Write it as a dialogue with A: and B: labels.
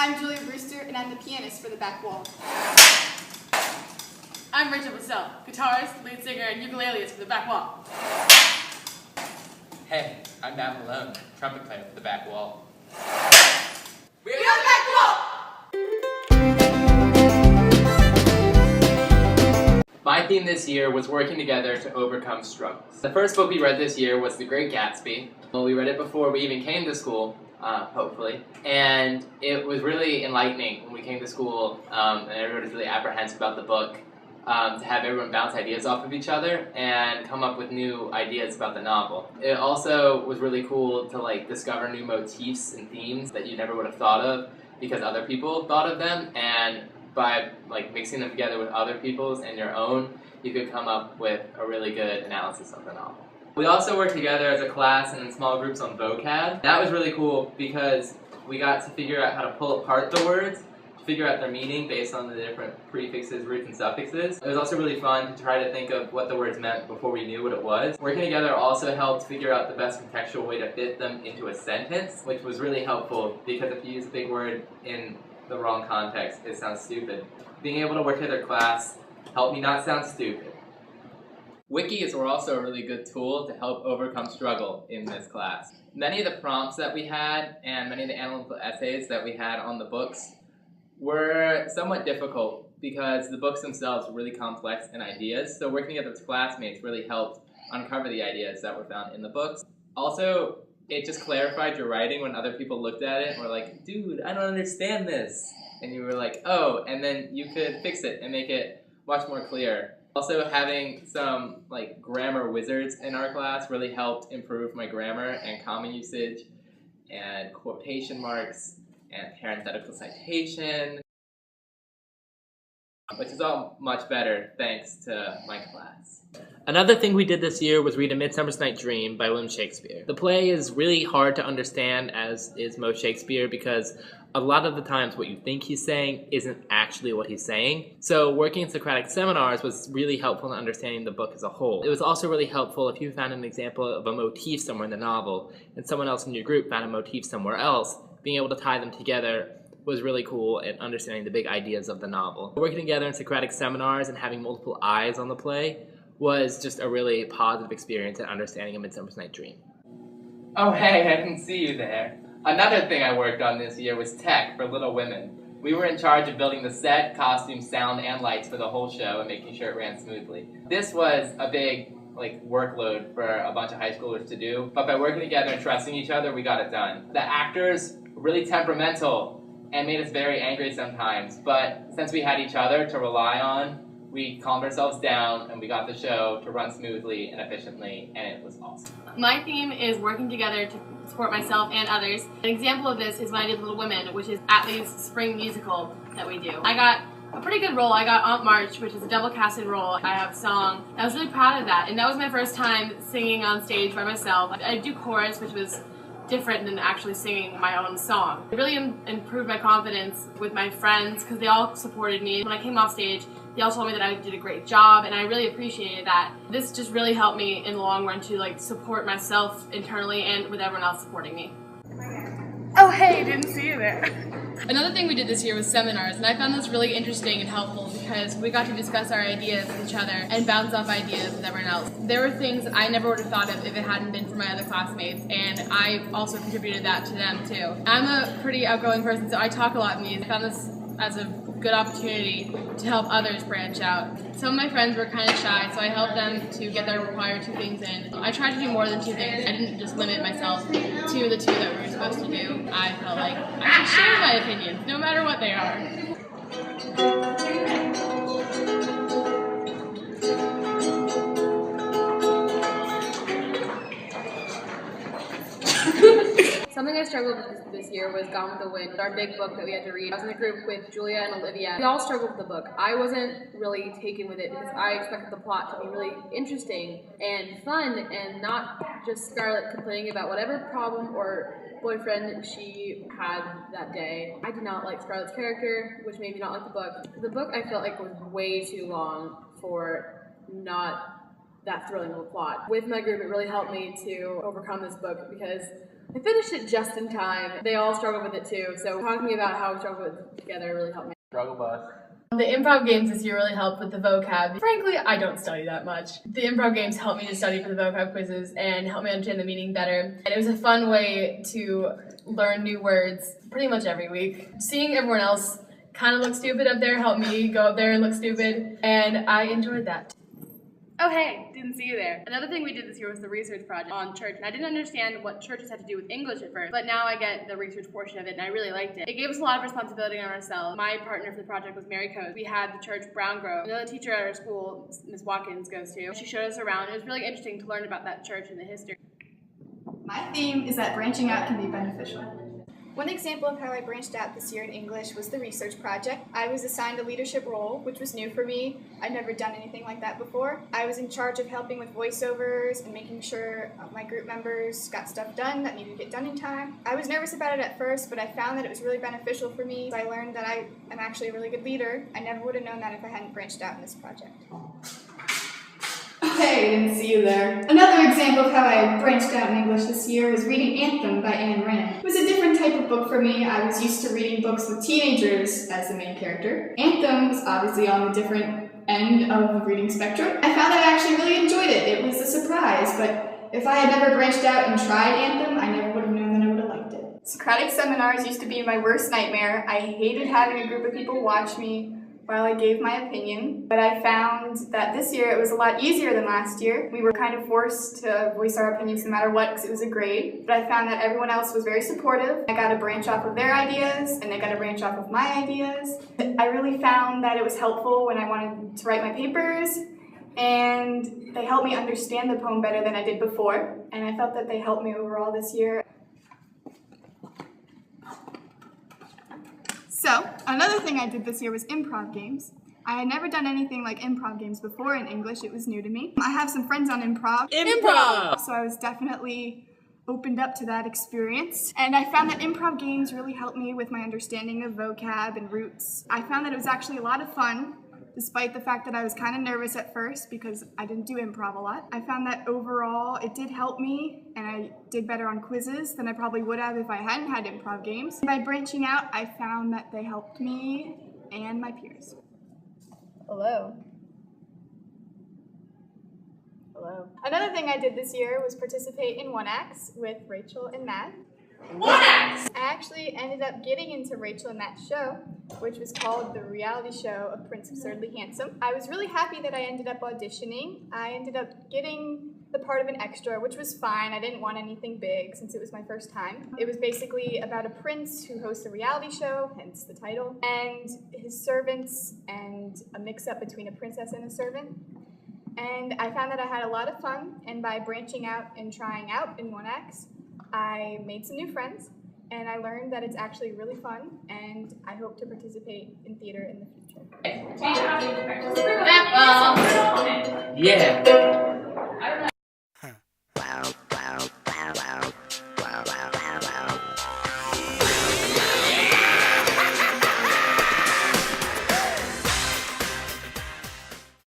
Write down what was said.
A: I'm Julia Brewster, and I'm the pianist for The Back Wall.
B: I'm Rachel Bissell, guitarist, lead singer, and ukuleleist for The Back Wall.
C: Hey, I'm Matt Malone, trumpet player for The Back Wall.
A: We're The Back Wall!
C: My theme this year was working together to overcome struggles. The first book we read this year was The Great Gatsby. Well, we read it before we even came to school, hopefully, and it was really enlightening when we came to school, and everybody was really apprehensive about the book, to have everyone bounce ideas off of each other and come up with new ideas about the novel. It also was really cool to discover new motifs and themes that you never would have thought of because other people thought of them, and by mixing them together with other people's and your own, you could come up with a really good analysis of the novel. We also worked together as a class and in small groups on vocab. That was really cool because we got to figure out how to pull apart the words, to figure out their meaning based on the different prefixes, roots, and suffixes. It was also really fun to try to think of what the words meant before we knew what it was. Working together also helped figure out the best contextual way to fit them into a sentence, which was really helpful because if you use a big word in the wrong context, it sounds stupid. Being able to work together class helped me not sound stupid. Wikis were also a really good tool to help overcome struggle in this class. Many of the prompts that we had and many of the analytical essays that we had on the books were somewhat difficult because the books themselves were really complex in ideas, so working together with classmates really helped uncover the ideas that were found in the books. Also, it just clarified your writing when other people looked at it and were like, dude, I don't understand this. And you were like, oh, and then you could fix it and make it much more clear. Also, having some grammar wizards in our class really helped improve my grammar and comma usage and quotation marks and parenthetical citation, which is all much better thanks to my class. Another thing we did this year was read A Midsummer Night's Dream by William Shakespeare. The play is really hard to understand, as is most Shakespeare, because a lot of the times what you think he's saying isn't actually what he's saying. So working in Socratic seminars was really helpful in understanding the book as a whole. It was also really helpful if you found an example of a motif somewhere in the novel and someone else in your group found a motif somewhere else, being able to tie them together was really cool in understanding the big ideas of the novel. Working together in Socratic seminars and having multiple eyes on the play was just a really positive experience in understanding A Midsummer Night's Dream. Oh hey, I didn't see you there. Another thing I worked on this year was tech for Little Women. We were in charge of building the set, costumes, sound, and lights for the whole show and making sure it ran smoothly. This was a big workload for a bunch of high schoolers to do, but by working together and trusting each other, we got it done. The actors were really temperamental and made us very angry sometimes, but since we had each other to rely on, we calmed ourselves down and we got the show to run smoothly and efficiently, and it was awesome.
B: My theme is working together to support myself and others. An example of this is when I did Little Women, which is Atlee's spring musical that we do. I got a pretty good role. I got Aunt March, which is a double-casted role. I have song. I was really proud of that, and that was my first time singing on stage by myself. I do chorus, which was different than actually singing my own song. It really improved my confidence with my friends because they all supported me. When I came off stage, they all told me that I did a great job, and I really appreciated that. This just really helped me in the long run to support myself internally and with everyone else supporting me.
A: Oh hey, didn't see you there.
B: Another thing we did this year was seminars, and I found this really interesting and helpful because we got to discuss our ideas with each other and bounce off ideas with everyone else. There were things I never would have thought of if it hadn't been for my other classmates, and I also contributed that to them too. I'm a pretty outgoing person, so I talk a lot in these. I found this as a good opportunity to help others branch out. Some of my friends were kind of shy, so I helped them to get their required 2 things in. I tried to do more than 2 things. I didn't just limit myself to the 2 that we were supposed to do. I felt like I should share my opinions, no matter what they are.
D: Something I struggled with this year was Gone with the Wind, our big book that we had to read. I was in a group with Julia and Olivia. We all struggled with the book. I wasn't really taken with it because I expected the plot to be really interesting and fun and not just Scarlett complaining about whatever problem or boyfriend she had that day. I did not like Scarlett's character, which made me not like the book. The book I felt like was way too long for not that thrilling of a plot. With my group, it really helped me to overcome this book because I finished it just in time. They all struggled with it too, so talking about how we struggled with it together really helped me.
C: Struggle bus.
B: The improv games this year really helped with the vocab. Frankly, I don't study that much. The improv games helped me to study for the vocab quizzes and helped me understand the meaning better. And it was a fun way to learn new words pretty much every week. Seeing everyone else kind of look stupid up there helped me go up there and look stupid, and I enjoyed that.
A: Oh hey, didn't see you there. Another thing we did this year was the research project on church, and I didn't understand what churches had to do with English at first, but now I get the research portion of it, and I really liked it. It gave us a lot of responsibility on ourselves. My partner for the project was Mary Coates. We had the church Brown Grove. Another teacher at our school, Ms. Watkins, goes to. She showed us around. It was really interesting to learn about that church and the history.
E: My theme is that branching out can be beneficial. One example of how I branched out this year in English was the research project. I was assigned a leadership role, which was new for me. I'd never done anything like that before. I was in charge of helping with voiceovers and making sure my group members got stuff done that needed to get done in time. I was nervous about it at first, but I found that it was really beneficial for me. I learned that I am actually a really good leader. I never would have known that if I hadn't branched out in this project.
A: Hey, didn't see you there. Another example of how I branched out in English this year was reading Anthem by Ayn Rand. It was a different type of book for me. I was used to reading books with teenagers as the main character. Anthem was obviously on the different end of the reading spectrum. I found that I actually really enjoyed it. It was a surprise, but if I had never branched out and tried Anthem, I never would have known that I would have liked it. Socratic seminars used to be my worst nightmare. I hated having a group of people watch me while I gave my opinion, but I found that this year it was a lot easier than last year. We were kind of forced to voice our opinions no matter what because it was a grade, but I found that everyone else was very supportive. I got to branch off of their ideas, and they got to branch off of my ideas. I really found that it was helpful when I wanted to write my papers, and they helped me understand the poem better than I did before, and I felt that they helped me overall this year. So, another thing I did this year was improv games. I had never done anything like improv games before in English. It was new to me. I have some friends on improv.
C: Improv!
A: So I was definitely opened up to that experience. And I found that improv games really helped me with my understanding of vocab and roots. I found that it was actually a lot of fun, despite the fact that I was kind of nervous at first because I didn't do improv a lot. I found that overall it did help me, and I did better on quizzes than I probably would have if I hadn't had improv games. By branching out, I found that they helped me and my peers. Hello. Hello. Another thing I did this year was participate in One Acts with Rachel and Matt.
C: One Acts!
A: I actually ended up getting into Rachel and Matt's show, which was called The Reality Show of Prince Absurdly Handsome. I was really happy that I ended up auditioning. I ended up getting the part of an extra, which was fine. I didn't want anything big since it was my first time. It was basically about a prince who hosts a reality show, hence the title, and his servants and a mix-up between a princess and a servant. And I found that I had a lot of fun, and by branching out and trying out in One Acts, I made some new friends, and I learned that it's actually really fun, and I hope to participate in theater in the future.
C: Yeah.